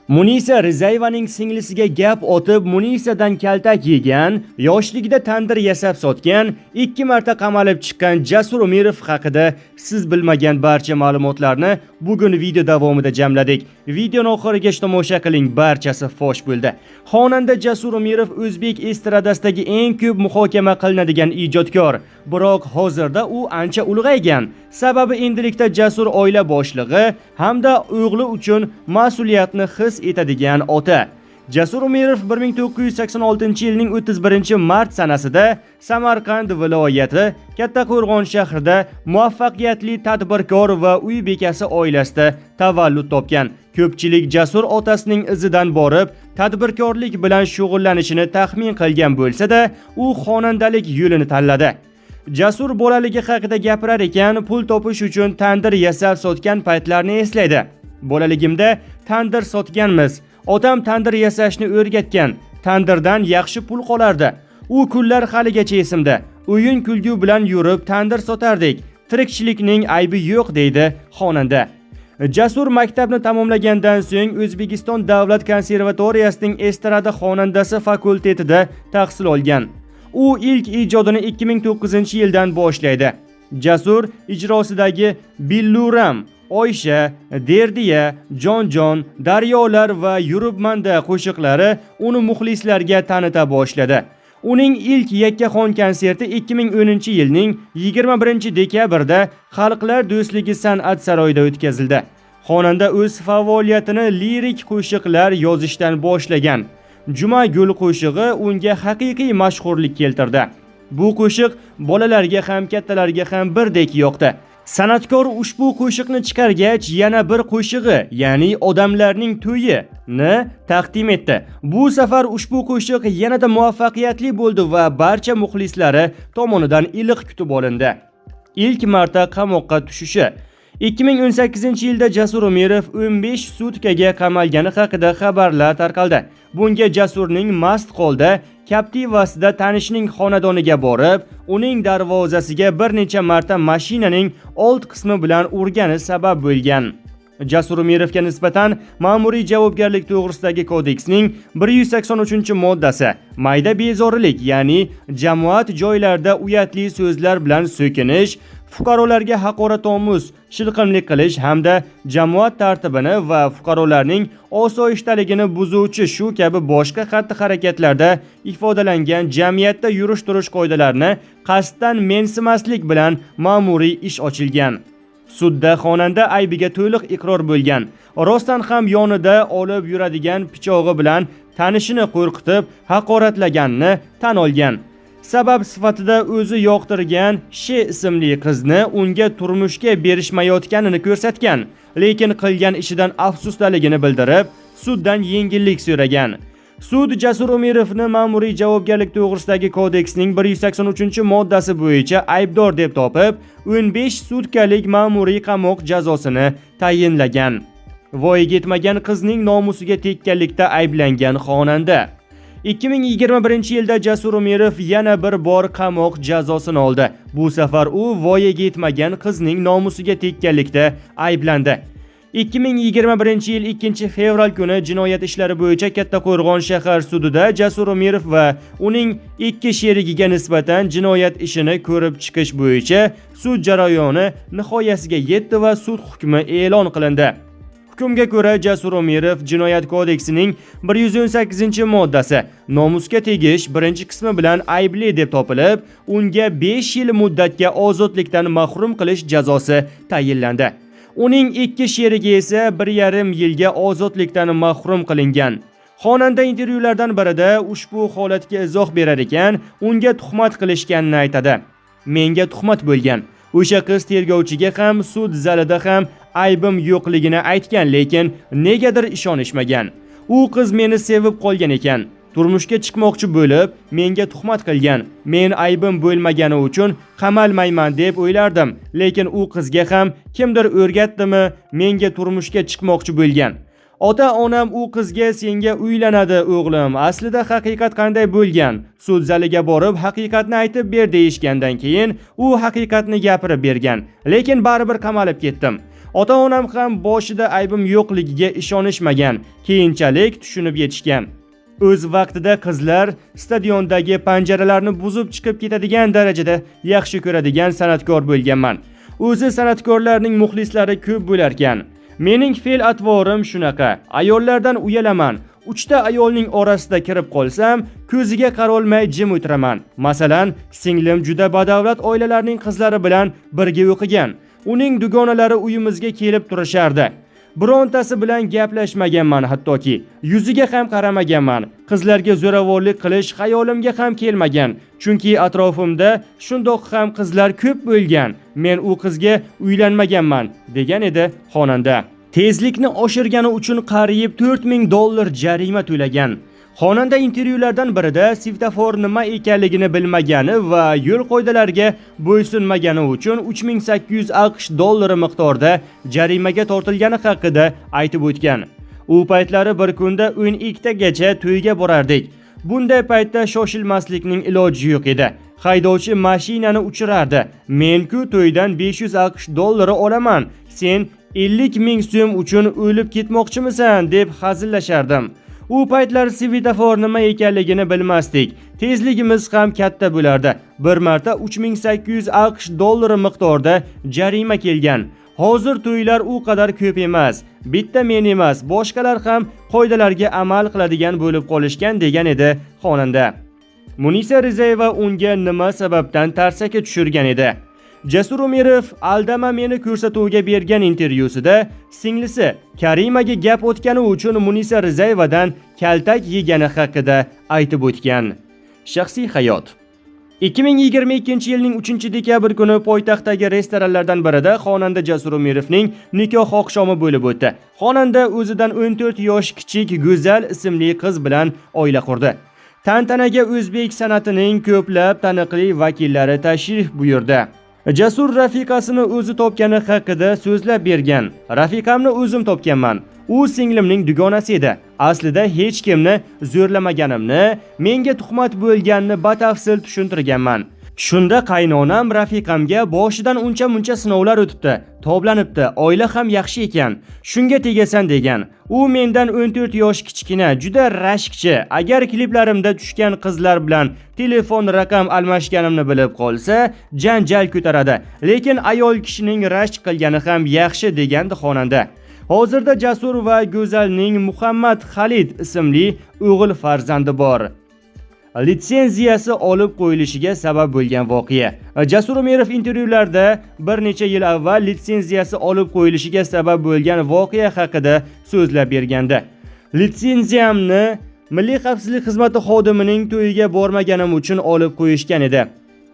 Munisa Rizayevaning singlisiga gap otib, Munisadan kaltak yegan, yoshligida tandir yasab sotgan, 2 marta qamalib chiqqan Jasur Umirov haqida siz bilmagan barcha ma'lumotlarni bugun video davomida jamladik. Videoni oxirigacha tomosha qiling, barchasi fosh bo'ldi. Xonanda Jasur Umirov o'zbek estradasidagi eng ko'p muhokama qilinadigan ijodkor, biroq hozirda u ancha ulg'aygan. Sababi endilikda Jasur oila boshlig'i hamda o'g'li uchun mas'uliyatni his etadigan ota. Jasur Umirov 1986-yilning 31-mart sanasida Samarqand viloyati Kattaqo'rg'on shahrida muvaffaqiyatli tadbirkor va uy bekasi oilasida tavallud topgan. Ko'pchilik Jasur otasining izidan borib, tadbirkorlik bilan shug'ullanishini taxmin qilgan bo'lsa-da, u xonandalik yo'lini tanladi. Jasur bolaligi haqida gapirar ekan, pul topish uchun tandir yasab sotgan paytlarni eslaydi. Bolaligimda tandir sotganmiz. Otam tandir yasashni o'rgatgan. Tandirdan yaxshi pul qolardi. U kunlar haligacha esimda. O'yin kulgu bilan yurib tandir sotardik. Tirikchilikning aybi yo'q deydi xonanda. Jasur maktabni tamomlagandan so'ng O'zbekiston Davlat konservatoriyasining estrada xonandasi fakultetida tahsil olgan. U ilk ijodini 2009-yildan boshlaydi. Jasur ijrosidagi Billuram, Oysha, Derdiya, Jonjon, Daryolar va Yuribmanda qo'shiqlari uni muxlislarga tanita boshladi. Uning ilk yakkaxon konserti 2010-yilning 21-dekabrda Xalqlar do'stligi san'at saroyida o'tkazildi. Xonanda o'z faoliyatini lirik qo'shiqlar yozishdan boshlagan. Juma gul qo'shig'i unga haqiqiy mashhurlik keltirdi. Bu qo'shiq bolalarga ham kattalarga ham birdek yoqdi. San'atkor ushbu qo'shiqni chiqargach, yana bir qo'shig'i, ya'ni Odamlarning to'yi ni taqdim etdi. Bu safar ushbu qo'shiq yanada muvaffaqiyatli bo'ldi va barcha muxlislari tomonidan iliq kutib olindi. Ilk marta qamoqqa tushishi. 2018-yilda Jasur Umirov 15 sutkaga qamalgani haqida xabarlar tarqaldi. Bunga Jasurning mast holda Captiva'sida tanishining xonadoniga borib, uning darvozasiga bir necha marta mashinaning old qismi bilan urgani sabab bo'lgan. Jasur Umirovga nisbatan ma'muriy javobgarlik to'g'risidagi kodeksning 183-moddasi mayda bezorilik, ya'ni jamoat joylarida uyatli so'zlar bilan so'kinish, fuqarolarga haqoratomuz shilqimlik qilish hamda jamoat tartibini va fuqarolarning osoyishtaligini buzuvchi shu kabi boshqa xatti-harakatlarda ifodalangan jamiyatda yurish-turish qoidalarini qasddan mensimaslik bilan ma'muriy ish ochilgan. Sudda xonanda aybiga to'liq iqror bo'lgan. Rostdan ham yonida olib yuradigan pichog'i bilan tanishini qo'rqitib, haqoratlaganini tan olgan. Sabab sifatida o'zi yoqtirgan She ismli qizni unga turmushga berishmayotganini ko'rsatgan, lekin qilgan ishidan afsusdaligini bildirib, suddan yengillik so'ragan. Sud Jasur Umirovni ma'muriy javobgarlik to'g'risidagi kodeksning 183-moddasi bo'yicha aybdor deb topib, 15 sutkalik ma'muriy qamoq jazosini tayinlagan. Voyaga yetmagan qizning nomusiga tekkanlikda ayblangan xonanda. 2021-yilda Jasur Umirov yana bir bor qamoq jazosini oldi. Bu safar u voyaga yetmagan qizning nomusiga tekkanlikda ayblandi. 2021-yil 2-fevral kuni jinoyat ishlari bo'yicha Kattaqo'rg'on shahar sudida Jasur Umirov va uning 2 sherigiga nisbatan jinoyat ishini ko'rib chiqish bo'yicha sud jarayoni nihoyasiga yetdi va sud hukmi e'lon qilindi. Hukmga ko'ra Jasur Umirov jinoyat kodeksining 118-moddasi nomusga tegish birinchi qismi bilan aybli deb topilib, unga 5 yil muddatga ozodlikdan mahrum qilish jazosi tayinlandi. Uning 2 sherigi esa 1,5 yilga ozodlikdan mahrum qilingan. Xonanda intervyulardan birida ushbu holatga izoh berar ekan, unga tuhmat qilishganini aytadi. Menga tuhmat bo'lgan. O'sha qiz tergovchiga ham, sud zalida ham aybim yo'qligini aytgan, lekin negadir ishonishmagan. U qiz meni sevib qolgan ekan. Turmushga chiqmoqchi bo'lib, menga tuhmat qilgan. Men aybim bo'lmagani uchun qamalmayman deb o'ylardim, lekin u qizga ham kimdir o'rgatdimi, menga turmushga chiqmoqchi bo'lgan. Ota-onam u qizga senga uylanadi o'g'lim, aslida haqiqat qanday bo'lgan? Sud zaliga borib haqiqatni aytib ber deyishgandan keyin u haqiqatni gapirib bergan, lekin baribir qamalib ketdim. Ota-onam ham boshida aybim yo'qligiga ishonishmagan, keyinchalik tushunib yetishgan. O'z vaqtida qizlar stadiondagi panjaralarni buzib chiqib ketadigan darajada yaxshi ko'radigan san'atkor bo'lganman. O'zi san'atkorlarning muxlislari ko'p bo'lar ekan. Mening fe'l-atvorim shunaqa. Ayollardan uyalaman. 3 ta ayolning orasida kirib qolsam, ko'ziga qarolmay jim o'tiraman. Masalan, singlim juda badavlat oilalarning qizlari bilan birga o'qigan. Uning dugonalari uyimizga kelib turishardi. Birontasi bilan gaplashmaganman hattoki. Yuziga ham qaramaganman. Qizlarga zo'ravonlik qilish xayolimga ham kelmagan. Chunki atrofimda shundoq ham qizlar ko'p bo'lgan. Men u qizga uylanmaganman, degan edi xonanda. Tezlikni oshirgani uchun qariyb $4000 jarima to'lagan. Xonanda intervyulardan birida svetofor nima ekanligini bilmagani va yo'l qoidalariga bo'ysunmagani uchun $3800 miqdorda jarimaga tortilgani haqida aytib o'tgan. U paytlari bir kunda 12 tagacha to'yga borardik. Bunday paytda shoshilmaslikning iloji yo'q edi. Haydovchi mashinani uchirardi. Men-ku to'ydan $500 olaman. Sen 50,000 so'm uchun o'lib ketmoqchimisan deb hazillashardim. U paytlar svetofor nima ekanligini bilmasdik. Tezligimiz ham katta bo'lardi. Bir marta $3800 miqdorda jarima kelgan. Hozir to'ylar u qadar ko'p emas. Bitta men emas, boshqalar ham qoidalarga amal qiladigan bo'lib qolishgan, degan edi xonanda. Munisa Rizayeva unga nima sababdan tarsaki tushirgan edi? Jasur Umirov aldama meni ko'rsatuvga bergan intervyusida singlisi Karimaga gap o'tgani uchun Munisa Rizayevadan kaltak yegani haqida aytib o'tgan. Shaxsiy hayot. 2022-yilning 3-dekabr kuni poytaxtdagi restoranlardan birida xonanda Jasur Umirovning nikoh oqshomi bo'lib o'tdi. Xonanda o'zidan 14 yosh kichik Go'zal ismli qiz bilan oila qurdi. Tantanaga o'zbek san'atining ko'plab taniqli vakillari tashrif buyurdi. Jasur rafiqasini o'zi topgani haqida so'zlab bergan. Rafiqamni o'zim topganman. U singlimning dugonasi edi. Aslida hech kimni zo'rlamaganimni, menga tuhmat bo'lganini batafsil tushuntirganman. Shunda qaynonam rafiqamga boshidan uncha-muncha sinovlar o'tibdi, toblanibdi, oila ham yaxshi ekan. Shunga tegasan degan. U mendan 14 yosh kichkina, juda rashkchi. Agar kliplarimda tushgan qizlar bilan telefon raqam almashganimni bilib qolsa, janjal ko'taradi. Lekin ayol kishining rashk qilgani ham yaxshi, degandi xonanda. Hozirda Jasur va Go'zalning Muhammad Xalid ismli o'g'il farzandi bor. Litsenziyasi olib qo'yilishiga sabab bo'lgan voqea. Jasur Umirov intervyularda bir necha yil avval litsenziyasi olib qo'yilishiga sabab bo'lgan voqea haqida so'zlab bergandi. Litsenziyamni Milliy xavfsizlik xizmati xodimining to'yiga bormaganim uchun olib qo'yishgan edi.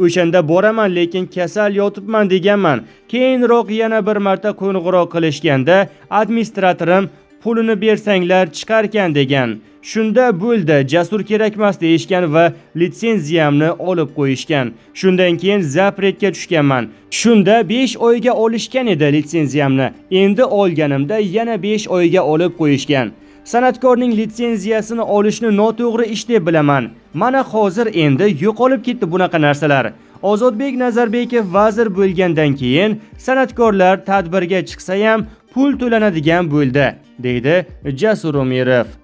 O'shanda boraman, lekin kasal yotibman deganman. Keyinroq yana bir marta qo'ng'iroq qilishganda administratorim pulini bersanglar chiqarkan degan. Shunda bo'ldi, Jasur kerakmas deyishgan va litsenziyamni olib qo'yishgan. Shundan keyin zapretga tushganman. Shunda 5 oyga olishgan edi litsenziyamni. Endi olganimda yana 5 oyga olib qo'yishgan. San'atkorning litsenziyasini olishni noto'g'ri ish deb bilaman. Mana hozir endi yo'qolib ketdi bunaqa narsalar. Ozodbek Nazarbekov vazir bo'lgandan keyin san'atkorlar tadbirga chiqsa ham pul to'lanadigan bo'ldi, deydi Jasur Umirov.